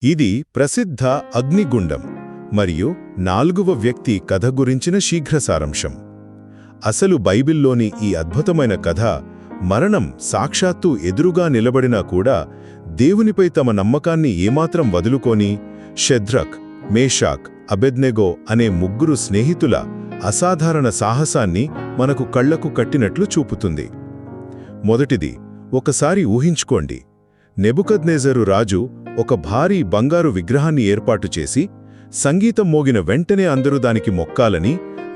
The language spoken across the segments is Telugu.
ఇది ప్రసిద్ధ అగ్నిగుండం మరియు 4వ వ్యక్తి కథ గురించిన శీఘ్ర సారాంశం. అసలు బైబిల్లోని ఈ అద్భుతమైన కథ మరణం సాక్షాత్తు ఎదురుగా నిలబడినా కూడా దేవునిపై తమ నమ్మకాన్ని ఏమాత్రం వదులుకొని షద్రక్, మేషాక్, అబెద్నెగో అనే 3 స్నేహితుల అసాధారణ సాహసాన్ని మనకు కళ్లకు కట్టినట్లు చూపుతుంది. మొదటిది, ఒకసారి ఊహించుకోండి. నెబుకద్నెజరు రాజు ఒక భారీ బంగారు విగ్రహాన్ని ఏర్పాటు చేసి, సంగీతం మోగిన వెంటనే అందరూ దానికి మొక్కాలని,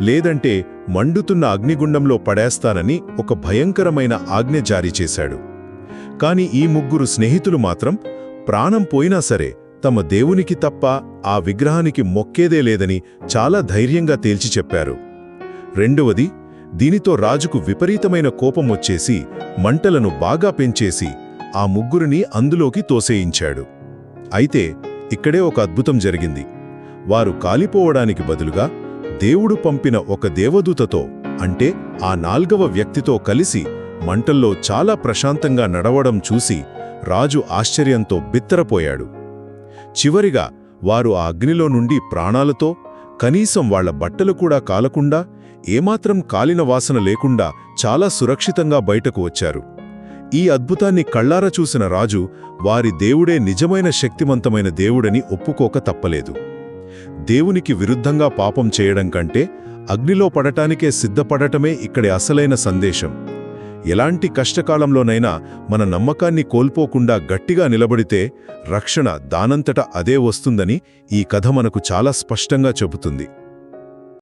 లేదంటే మండుతున్న అగ్నిగుండంలో పడేస్తానని ఒక భయంకరమైన ఆజ్ఞ జారీ చేశాడు. కాని ఈ 3 స్నేహితులు మాత్రం ప్రాణం పోయినా సరే తమ దేవునికి తప్ప ఆ విగ్రహానికి మొక్కేదే లేదని చాలా ధైర్యంగా తేల్చి చెప్పారు. రెండవది, దీనితో రాజుకు విపరీతమైన కోపం వచ్చేసి మంటలను బాగా పెంచేసి ఆ 3ని అందులోకి తోసేయించాడు. అయితే ఇక్కడే ఒక అద్భుతం జరిగింది. వారు కాలిపోవడానికి బదులుగా దేవుడు పంపిన ఒక దేవదూతతో, అంటే ఆ 4వ వ్యక్తితో కలిసి మంటల్లో చాలా ప్రశాంతంగా నడవడం చూసి రాజు ఆశ్చర్యంతో బిత్తరపోయాడు. చివరిగా వారు ఆ అగ్నిలో నుండి ప్రాణాలతో, కనీసం వాళ్ల బట్టలు కూడా కాలకుండా, ఏమాత్రం కాలిన వాసన లేకుండా చాలా సురక్షితంగా బయటకు వచ్చారు. ఈ అద్భుతాన్ని కళ్లారా చూసిన రాజు వారి దేవుడే నిజమైన శక్తివంతమైన దేవుడని ఒప్పుకోక తప్పలేదు. దేవునికి విరుద్ధంగా పాపం చేయడం కంటే అగ్నిలో పడటానికే సిద్ధపడటమే ఇక్కడి అసలైన సందేశం. ఎలాంటి కష్టకాలంలోనైనా మన నమ్మకాన్ని కోల్పోకుండా గట్టిగా నిలబడితే రక్షణ దానంతట అదే వస్తుందని ఈ కథ మనకు చాలా స్పష్టంగా చెబుతుంది.